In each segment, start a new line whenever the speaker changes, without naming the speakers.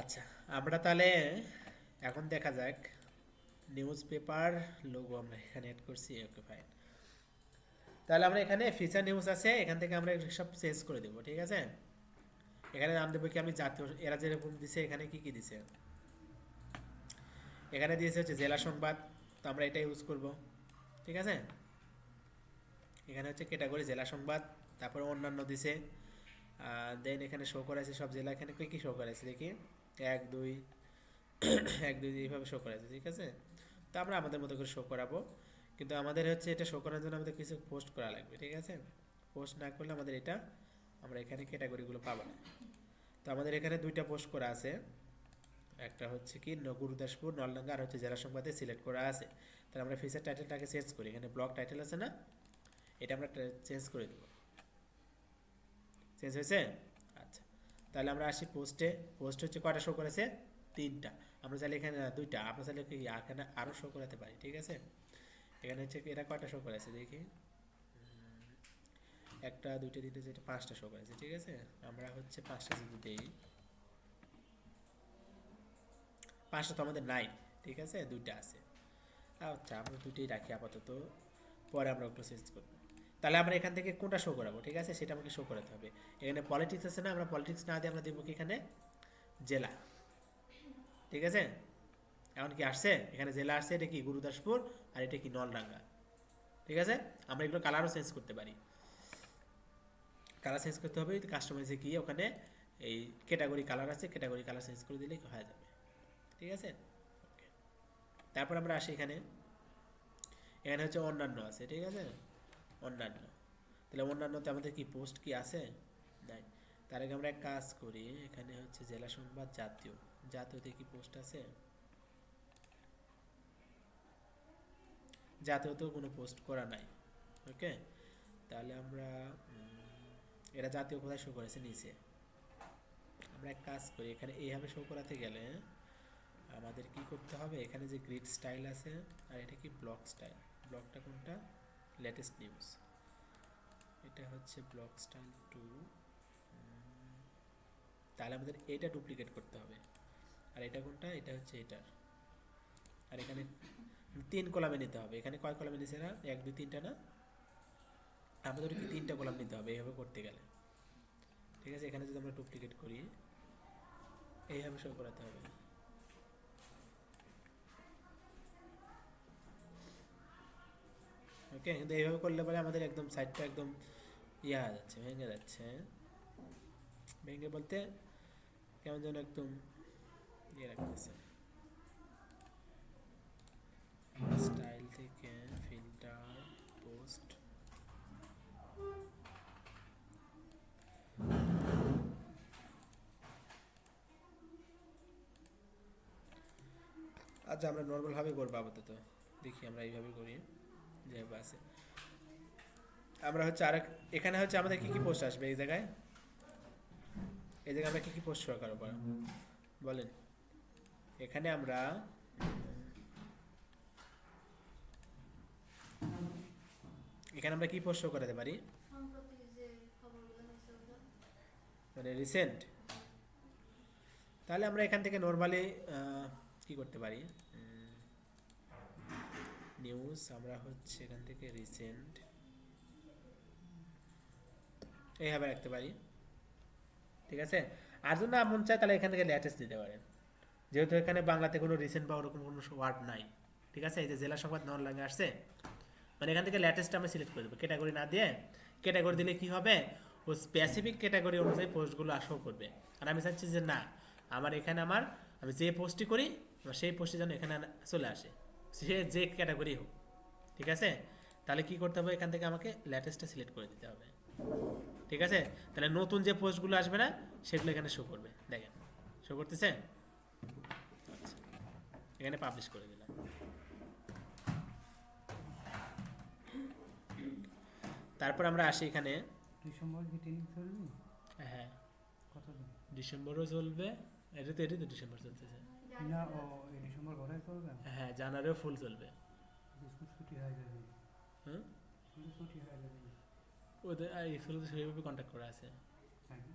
আচ্ছা, আমরা তাহলে এখন দেখা যাক নিউজ পেপার লোগো আমরা এখানে অ্যাড করছি। Okay fine. তাহলে আমরা এখানে ফিচার নিউজ আছে, এখান থেকে আমরা সব চেঞ্জ করে দেবো, ঠিক আছে। এখানে নাম দেবো কি আমি জাতীয়, এরা যেরকম দিছে এখানে কি কি দিছে, এখানে দিয়েছে হচ্ছে জেলা সংবাদ, তো আমরা এটা ইউজ করব, ঠিক আছে। এখানে হচ্ছে ক্যাটাগরি জেলা সংবাদ, তারপরে অন্যান্য দিছে। দেন এখানে শো করাইছে সব জেলা, এখানে কী কী শো করাইছে দেখি, এক দুই এক দুই এইভাবে শো করাইছে, ঠিক আছে। তো আমরা আমাদের মতো করে শো করাবো, কিন্তু আমাদের হচ্ছে এটা শো করার জন্য আমাদের কিছু পোস্ট করা লাগবে, ঠিক আছে। পোস্ট না করলে আমাদের এটা, আমরা এখানে ক্যাটাগরিগুলো পাবো না। তো আমাদের এখানে দুইটা পোস্ট করা আছে, একটা হচ্ছে কি গুরুদাসপুর নলডাঙ্গা, আর হচ্ছে জেলা সংবাদে সিলেক্ট করা আছে। তাহলে আমরা ফিচার টাইটেলটাকে চেঞ্জ করি, এখানে ব্লক টাইটেল আছে না, এটা আমরা চেঞ্জ করে দেবো। চেঞ্জ হয়েছে। আচ্ছা, তাহলে আমরা আসি পোস্টে। পোস্ট হচ্ছে কয়টা শো করেছে, তিনটা। আমরা চাইলে এখানে দুইটা, আমরা চাইলে কি এখানে আরও শো করাতে পারি, ঠিক আছে। এখানে হচ্ছে কি এরা কয়টা শো করেছে দেখি, একটা দুইটা তিনটে চারটে পাঁচটা শো করেছে, ঠিক আছে। আমরা হচ্ছে পাঁচটা যদি দিই, পাঁচটা তো আমাদের নাই, ঠিক আছে, দুইটা আছে। আচ্ছা, আমরা দুইটাই রাখি আপাতত, পরে আমরা ওগুলো চেঞ্জ করবো। তাহলে আমরা এখান থেকে কোনটা শো করাবো, ঠিক আছে, সেটা আমাকে শো করাতে হবে। এখানে পলিটিক্স আছে না, আমরা পলিটিক্স না দিয়ে আমরা দেবো কি এখানে জেলা, ঠিক আছে। এখন কি আসছে, এখানে জেলা আসছে, এটা কি গুরুদাসপুর, আর এটা কি নলডাঙ্গা, ঠিক আছে। আমরা এগুলো কালারও চেঞ্জ করতে পারি, কালার চেঞ্জ করতে হবে কাস্টমাইজে গিয়ে ওখানে এই ক্যাটাগরি কালার আছে, ক্যাটাগরি কালার চেঞ্জ করে দিলেই হয়ে যাবে, ঠিক আছে। ওকে, তারপর আমরা আসি এখানে, এখানে হচ্ছে অন্যান্য আছে, ঠিক আছে, অন্যান্য। তাহলে অন্যান্যতে আমাদের কি পোস্ট কি আছে, নাই। তার আগে আমরা এক কাজ করি, এখানে হচ্ছে জেলা সংবাদ জাতীয়, জাতীয়তে কি পোস্ট আছে, জাতীয়তেও কোনো পোস্ট করা নাই। ওকে, তাহলে আমরা এরা জাতীয় কোথায় শো করেছে, নিচে। আমরা এক কাজ করি, এখানে এইভাবে শো করাতে গেলে আমাদের কি করতে হবে, এখানে যে গ্রিড স্টাইল আছে, আর এটা কি ব্লক স্টাইল, ব্লকটা কোনটা, লেটেস্ট নিউজ, এটা হচ্ছে ব্লক স্টাইল টু। তাহলে আমাদের এটা ডুপ্লিকেট করতে হবে, আর এটা কোনটা, এটা হচ্ছে এটার। আর এখানে তিন কলামে নিতে হবে, এখানে কয় কলামে নিছে না, এক দুই তিনটা না, আমাদের কি তিনটা কলাম নিতে হবে এইভাবে করতে গেলে, ঠিক আছে। এখানে যদি আমরা ডুপ্লিকেট করি, এইভাবে শো করাতে হবে। ওকে, কিন্তু এইভাবে করলে পরে আমাদের একদম সাইডটা একদম ইয়ে হয়ে যাচ্ছে, ভেঙে যাচ্ছে। ভেঙে বলতে কেমন যেন একদম ইয়ে রাখতেছে। স্টাইল থেকে ফিল্টার, পোস্ট, আচ্ছা আমরা নর্মালভাবে করবো আপাতত, দেখি আমরা এইভাবে করি যেভাবে আছে। আমরা হচ্ছে আরেক, এখানে হচ্ছে আমাদের কি কি পোস্ট আসবে এই জায়গায়, এই জায়গায় আমরা কি কি পোস্ট শুরু করবো বলেন। এখানে আমরা এখানে আমরা কি পোস্ট করাতে পারি, মানে রিসেন্ট। তাহলে আমরা এখান থেকে নর্মালি কি করতে পারি, নিউজ, আমরা হচ্ছে এখান থেকে রিসেন্ট এইভাবে রাখতে পারি, ঠিক আছে। আর যদি না মন চায় তাহলে এখান থেকে লেটেস্ট দিতে পারেন, যেহেতু এখানে বাংলাতে কোনো রিসেন্ট বা ওরকম কোনো ওয়ার্ড নাই, ঠিক আছে। এই যে জেলা সংবাদ নলডাঙ্গা আসছে, মানে এখান থেকে লেটেস্ট আমরা সিলেক্ট করে দেবো, ক্যাটাগরি না দিয়ে। ক্যাটাগরি দিলে কি হবে, ও স্পেসিফিক ক্যাটাগরি অনুযায়ী পোস্টগুলো আসেও করবে। আর আমি চাচ্ছি যে না, আমার এখানে আমি যে পোস্টই করি আমার সেই পোস্টে যেন এখানে চলে আসে, সে যে ক্যাটাগরি হোক, ঠিক আছে। তাহলে কি করতে হবে, এখান থেকে আমাকে লেটেস্টটা সিলেক্ট করে দিতে হবে, ঠিক আছে। তাহলে নতুন যে পোস্টগুলো আসবে না সেগুলো এখানে শো করবে, দেখেন শো করতেছে। আচ্ছা, এখানে পাবলিশ করে দিলাম। তারপর আমরা আসি এখানে,
ডিসেম্বর কি ট্রেনিং চলবে?
হ্যাঁ
কতদিন?
ডিসেম্বরও চলবে, এটা তো ডিসেম্বর চলতেছে।
না, ও এই ডিসেম্বর ঘরে চলবে।
হ্যাঁ, জানুয়ারিও ফুল চলবে।
স্কুল ছুটি হয়ে যাবে।
হুম,
স্কুল ছুটি হয়ে যাবে।
ওদের স্কুলে তো সেইভাবে কন্ট্যাক্ট করা আছে।
তাই না?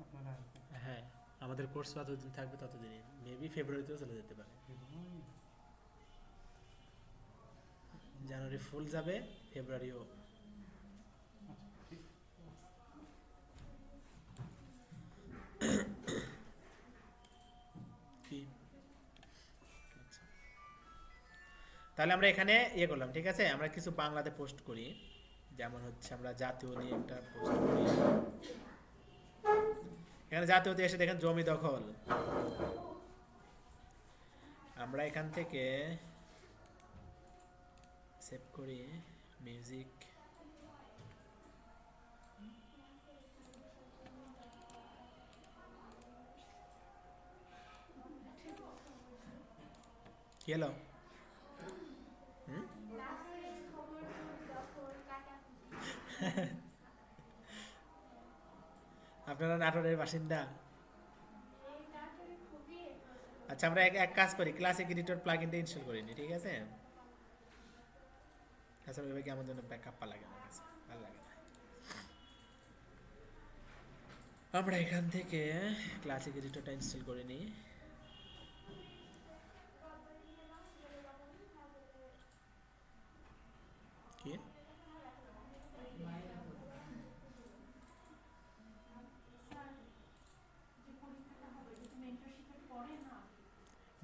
আপনারা
হ্যাঁ, আমাদের কোর্স যতদিন থাকবে ততদিনই, মেবি ফেব্রুয়ারিতেও চলে যেতে পারে।
ফেব্রুয়ারি?
জানুয়ারি ফুল যাবে, ফেব্রুয়ারিও।
আচ্ছা, ঠিক।
কি আচ্ছা, তাহলে আমরা এখানে ইয়ে করলাম, ঠিক আছে। আমরা কিছু বাংলাতে পোস্ট করি, যেমন হচ্ছে আমরা জাতীয় নিয়ে একটা পোস্ট করি। এখানে জাতীয়তে এসে দেখেন জমি দখল, আমরা এখান থেকে সেভ করি মিউজিক, কি হলো? হুম? আপনারা নাটোরের বাসিন্দা? আচ্ছা, আমরা এক এক কাজ করি, ক্লাসিক এডিটর প্লাগইনটা ইনস্টল করে নিই, ঠিক আছে। আচ্ছা, ওইভাবে কি আমার জন্য ব্যাকআপ লাগে আমার কাছে, ভালো লাগে না। আমরা এখান থেকে ক্লাসিক এডিটরটা ইনস্টল করে নিই। কি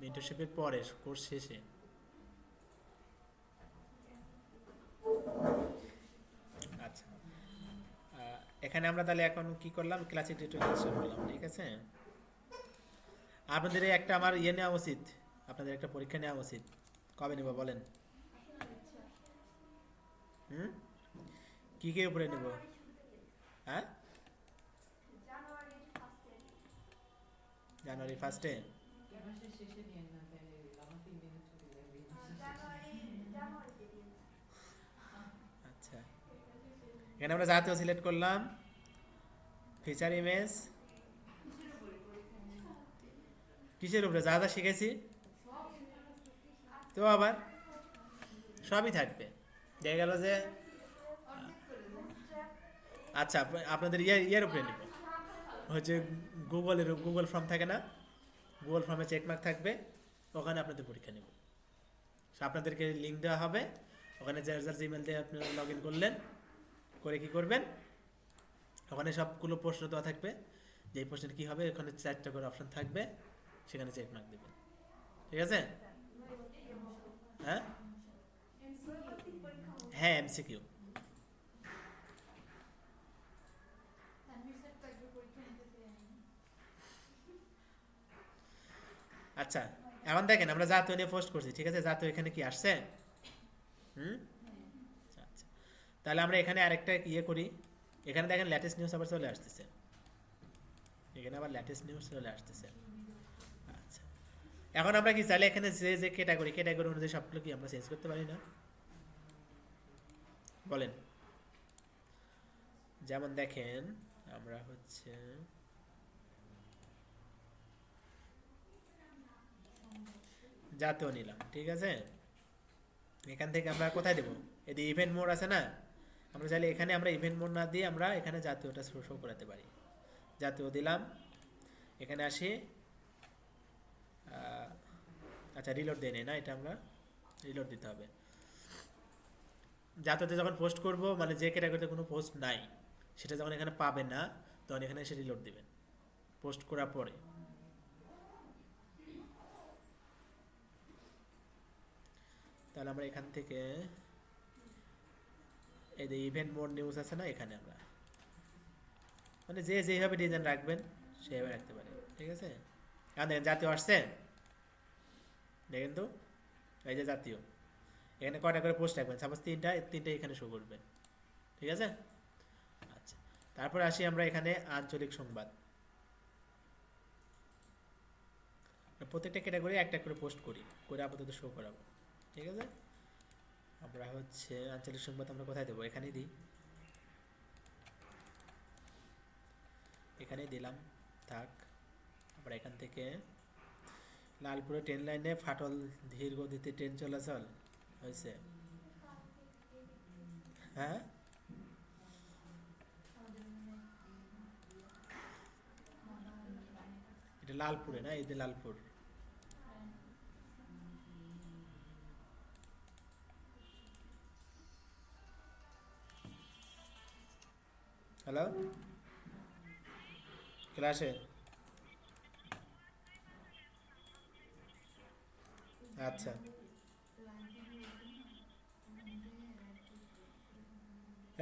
মেন্টরশিপের পরে, কোর্স শেষে? আচ্ছা, এখানে আমরা তাহলে এখন কি করলাম, ক্লাসিক এডিটর ইনস্টল করলাম, ঠিক আছে। আপনাদের একটা আমার ইয়ে নেওয়া উচিত, আপনাদের একটা পরীক্ষা নেওয়া উচিত। কবে নেব বলেন? হুম? কি কি উপরে নেব? হ্যাঁ, জানুয়ারি ফার্স্টে। আচ্ছা, এখানে আমরা জাতীয় সিলেক্ট করলাম, ফিচার ইমেজ, কিসের উপরে যা যা শিখেছি, তো আবার সবই থাকবে। দেখা গেল যে আচ্ছা, আপনাদের ইয়ের উপরে নেব হচ্ছে গুগল ফর্ম থাকে না, গুগল ফর্মে চেকমার্ক থাকবে, ওখানে আপনাদের পরীক্ষা নেব। আপনাদেরকে লিঙ্ক দেওয়া হবে, ওখানে যার যার জিমেল দিয়ে আপনারা লগ ইন করলেন, করে কি করবেন, ওখানে সবগুলো প্রশ্ন দেওয়া থাকবে, যে এই প্রশ্নের কী হবে, ওখানে 4টা করে অপশন থাকবে, সেখানে চেকমার্ক দেবেন, ঠিক আছে। হ্যাঁ হ্যাঁ, এমসিকিউ। আচ্ছা, এখন দেখেন আমরা জাতীয় নিয়ে পোস্ট করছি, ঠিক আছে। জাতীয় এখানে কি আসছে? হুম, আচ্ছা, তাহলে আমরা এখানে আরেকটা ইয়ে করি, এখানে দেখেন লেটেস্ট নিউজ আবার চলে আসতেছে, এখানে আবার লেটেস্ট নিউজ চলে আসতেছে। আচ্ছা, এখন আমরা কি চাইলে এখানে যে যে ক্যাটাগরি অনুযায়ী সবগুলো কি আমরা চেঞ্জ করতে পারি না? বলেন। যেমন দেখেন আমরা হচ্ছে জাতীয় নিলাম, ঠিক আছে। এখান থেকে আমরা কোথায় দেবো, এই ইভেন্ট মোড আছে না, আমরা চাইলে এখানে আমরা ইভেন্ট মোড না দিয়ে আমরা এখানে জাতীয়টা শো করাতে পারি। জাতীয় দিলাম, এখানে আসি, আচ্ছা রিলোড দিয়ে নেই না, এটা আমরা রিলোড দিতে হবে। জাতীয়তে যখন পোস্ট করব, মানে যে ক্যাটাগরিতে কোনো পোস্ট নাই সেটা যখন এখানে পাবেন না, তখন এখানে এসে রিলোড দিবেন পোস্ট করার পরে। তাহলে আমরা এখান থেকে এই যে ইভেন্ট মোড নিউজ আছে না, এখানে আমরা মানে যে যেভাবে ডিজাইন রাখবেন সেভাবে রাখতে পারেন, ঠিক আছে। এখন দেখেন জাতীয় আসছে, দেখেন তো, এই যে জাতীয়, এখানে কয়টা করে পোস্ট রাখবেন, সাপোজ তিনটা এখানে শো করবে, ঠিক আছে। আচ্ছা, তারপর আসি আমরা এখানে আঞ্চলিক সংবাদ, প্রত্যেকটা ক্যাটাগরি একটা করে পোস্ট করে আপাতত শো করাবো, ঠিক আছে। আমরা হচ্ছে আঞ্চলিক সংবাদ আমরা কোথায় দেবো, এখানেই দিই, এখানেই দিলাম, থাক। আমরা এখান থেকে লালপুরে ট্রেন লাইনে ফাটল ধীর গতিতে ট্রেন চলাচল হয়েছে, হ্যাঁ লালপুরে না, এই যে লালপুর। হ্যালো, ক্লাসে? আচ্ছা,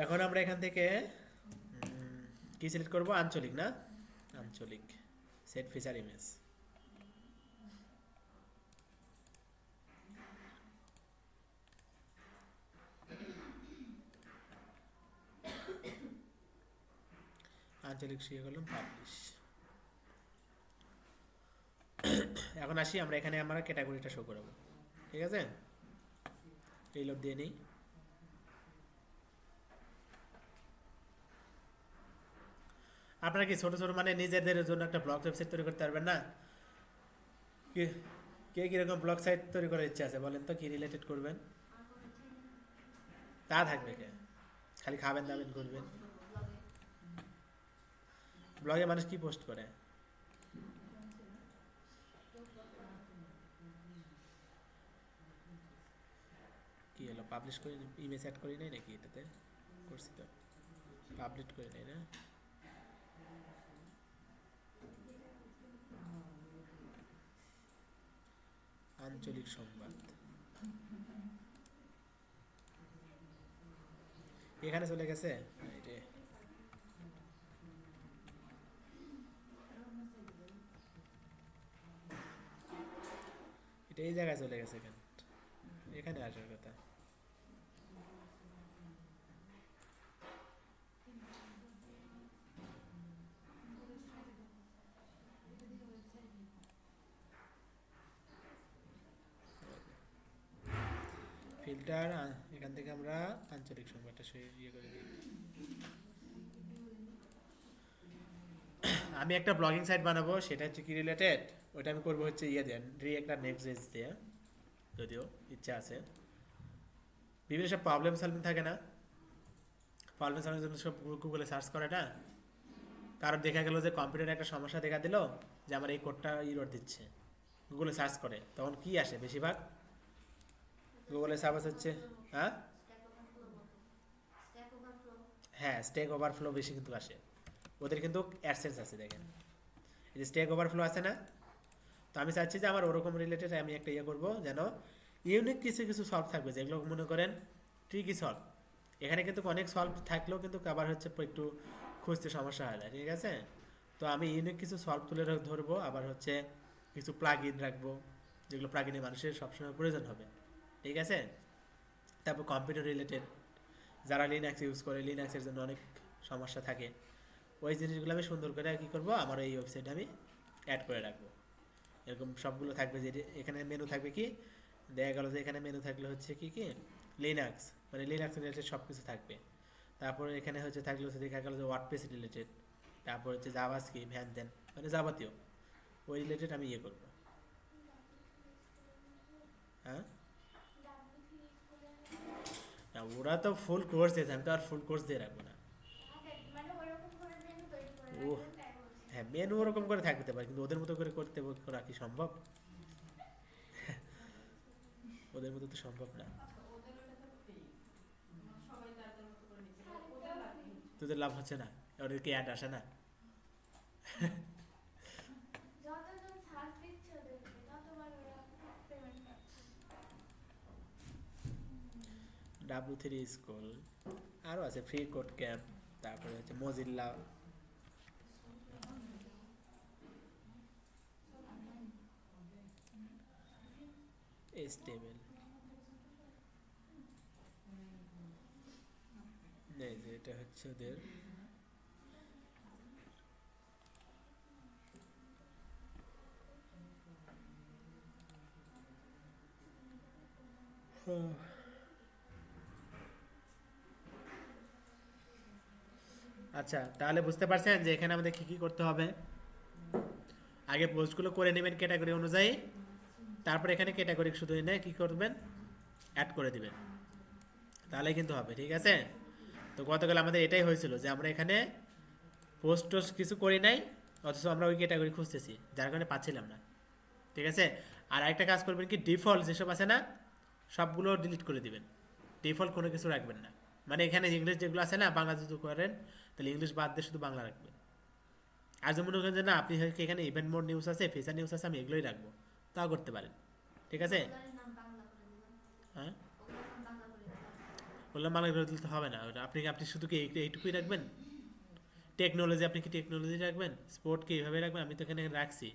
এখন আমরা এখান থেকে কি সিলেক্ট করব? আঞ্চলিক না, আঞ্চলিক, সেট ফিচার ইমেজ। আঞ্চলিক শিখে করলাম, পাবলিশ। এখন আসি আমরা এখানে, আমরা ক্যাটাগরিটা শো করাবো, ঠিক আছে? রিলোড দিয়ে নিই। আপনারা কি ছোট ছোট মানে নিজেদের জন্য একটা ব্লগ ওয়েবসাইট তৈরি করতে পারবেন না? কে কে কিরকম ব্লগ সাইট তৈরি করার ইচ্ছা আছে বলেন তো, কি রিলেটেড করবেন? তা থাকবে কে? খালি খাবেন দাবেন করবেন? ব্লগে মানুষ কি পোস্ট করে? কি হলো, পাবলিশ করে ইমেজ অ্যাড করি নাই নাকি? এটাতে করছি তো, পাবলিশ করে নাই না? আঞ্চলিক সংবাদ এখানে চলে গেছে। এই যে, এটা এই জায়গায় চলে গেছে, এখানে এখানে আসার কথা। ফিল্টার, এখান থেকে আমরা আঞ্চলিক সংবাদটা ইয়ে করে দিই। আমি একটা ব্লগিং সাইট বানাবো, সেটা হচ্ছে কি রিলেটেড, ওইটা আমি করবো হচ্ছে ইয়ে দিয়ে, একটা নেক্সট দিয়ে, যদিও ইচ্ছা আছে। বিভিন্ন সব প্রবলেম সলভিং থাকে না, প্রবলেম সলভিং জন্য সব গুগলে সার্চ করে না। কারণ দেখা গেল যে কম্পিউটারে একটা সমস্যা দেখা দিল, যে আমার এই কোডটা ইরর দিচ্ছে, গুগলে সার্চ করে, তখন কি আসে বেশিরভাগ? গুগলে সার্চ হচ্ছে, হ্যাঁ হ্যাঁ, স্ট্যাক ওভারফ্লো বেশি কিন্তু আসে। ওদের কিন্তু অ্যাডসেন্স আছে, দেখেন এই যে স্ট্যাক ওভারফ্লো আছে না। তো আমি চাচ্ছি যে আমার ওরকম রিলেটেড আমি একটা ইয়ে করবো, যেন ইউনিক কিছু কিছু সলভ থাকবে, যেগুলো মনে করেন ট্রিকি সলভ। এখানে কিন্তু অনেক সলভ থাকলেও কিন্তু আবার হচ্ছে একটু খুঁজতে সমস্যা হয় না, ঠিক আছে? তো আমি ইউনিক কিছু সলভ তুলে ধরবো, আবার হচ্ছে কিছু প্লাগ ইন রাখবো, যেগুলো প্লাগ ইনে মানুষের সবসময় প্রয়োজন হবে, ঠিক আছে? তারপর কম্পিউটার রিলেটেড, যারা লিনাক্স ইউজ করে, লিনাক্সের জন্য অনেক সমস্যা থাকে, ওই জিনিসগুলো আমি সুন্দর করে কী করবো, আমার এই ওয়েবসাইটে আমি অ্যাড করে রাখবো। এরকম সবগুলো থাকবে, যে এখানে মেনু থাকবে, কি দেখা গেল যে এখানে মেনু থাকলে হচ্ছে কি কি লিনাক্স, মানে লিনাক্স রিলেটেড সব কিছু থাকবে। তারপরে এখানে হচ্ছে থাকলে হচ্ছে দেখা গেল যে ওয়ার্ডপ্রেস রিলেটেড, তারপর হচ্ছে জাভাস্ক্রিপ্ট, হ্যান দেন, মানে যাবতীয় ওই রিলেটেড আমি ইয়ে করবো। হ্যাঁ, না ওরা তো ফুল কোর্স দিয়েছে, আমি তো আর ফুল কোর্স দিয়ে রাখবো না। ও হ্যাঁ, মেনু ওরকম করে থাকতে পারে, কিন্তু ওদের মতো করে করতে করা কি সম্ভব? ওদের মতো তো সম্ভব না। তোদের লাভ হচ্ছে না, ওদের কি অ্যাড আসে না? W3 স্কুল, আরও আছে ফ্রি কোড ক্যাম্প, তারপরে হচ্ছে মজিল্লা, স্টেবল, এই যে এটা হচ্ছে ওদের আচ্ছা, তাহলে বুঝতে পারছেন যে এখানে আমাদের কী কী করতে হবে। আগে পোস্টগুলো করে নেবেন ক্যাটাগরি অনুযায়ী, তারপর এখানে ক্যাটাগরি শুধু এনে কী করবেন, অ্যাড করে দিবেন, তাহলে কিন্তু হবে, ঠিক আছে? তো গতকাল আমাদের এটাই হয়েছিল যে আমরা এখানে পোস্ট টোস্ট কিছু করি নাই, অথচ আমরা ওই ক্যাটাগরি খুঁজতেছি, যার কারণে পাচ্ছিলাম না। ঠিক আছে। আর একটা কাজ করবেন কি, ডিফল্ট যেসব আছে না সবগুলো ডিলিট করে দিবেন, ডিফল্ট কোনো কিছু রাখবেন না। মানে এখানে ইংলিশ যেগুলো আছে না, বাংলা যদি করেন তাহলে ইংলিশ বাদ দিয়ে শুধু বাংলা রাখবেন। আর যেমন মনে করেন যে না আপনি হয়তো এখানে ইভেন্ট মোড নিউজ আছে, ফিচার নিউজ আছে, আমি এগুলোই রাখবো, তাও করতে পারেন। ঠিক আছে। হ্যাঁ, বললাম বাংলা করে দিলে তো হবে না, ওটা আপনি আপনি শুধু কি এইটুকুই রাখবেন? টেকনোলজি আপনি কি টেকনোলজি রাখবেন? স্পোর্ট কি এইভাবে রাখবেন? আমি তো এখানে রাখছি,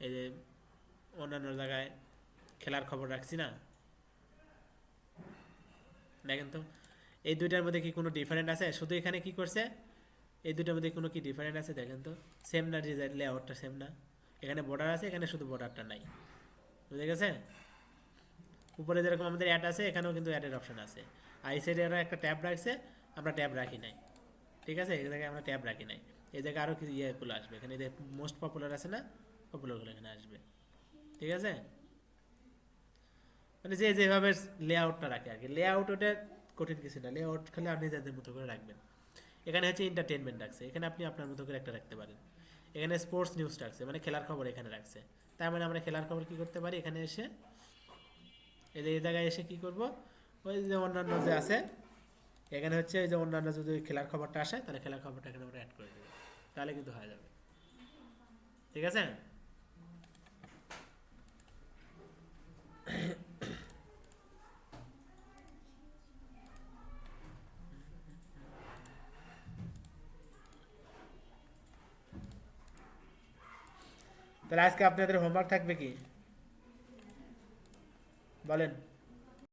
এই যে অন্যান্য জায়গায় খেলার খবর রাখছি না, দেখেন তো এই দুইটার মধ্যে কি কোনো ডিফারেন্ট আছে? শুধু এখানে কি করছে, এই দুইটার মধ্যে কোনো কি ডিফারেন্ট আছে দেখেন তো? সেম না, ডিজাইন লেআউটটা সেম না? এখানে বর্ডার আছে, এখানে শুধু বর্ডারটা নাই। বুঝে গেছে? উপরে যেরকম আমাদের অ্যাড আছে, এখানেও কিন্তু অ্যাডের অপশন আছে। আর এই সাইডে একটা ট্যাব রাখছে, আমরা ট্যাব রাখি নাই। ঠিক আছে, এই জায়গায় আমরা ট্যাব রাখি নাই। এই জায়গায় আরও কিছু ইয়েগুলো আসবে, এখানে যে মোস্ট পপুলার আছে না, পপুলারগুলো এখানে আসবে। ঠিক আছে। মানে যে যেভাবে লেআউটটা রাখে আর কি, লেআউট ওটা কঠিন কিছু না, লেআউট খালি আপনি যাদের মতো করে রাখবেন। এখানে হচ্ছে এন্টারটেনমেন্ট রাখছে, এখানে আপনি আপনার মতো করে একটা রাখতে পারেন। এখানে স্পোর্টস নিউজ রাখছে, মানে খেলার খবর এখানে রাখছে। তার মানে আমরা খেলার খবর কি করতে পারি, এখানে এসে এই যে এই জায়গায় এসে কি করব, ওই যে অন্যান্য যে আছে এখানে হচ্ছে এই যে অন্যান্য যদি খেলার খবরটা আসে, তাহলে খেলার খবরটা এখানে আমরা অ্যাড করে দেবো, তাহলে কিন্তু হয়ে যাবে। ঠিক আছে। তাহলে আজকে আপনাদের হোমওয়ার্ক থাকবে কি বলেন?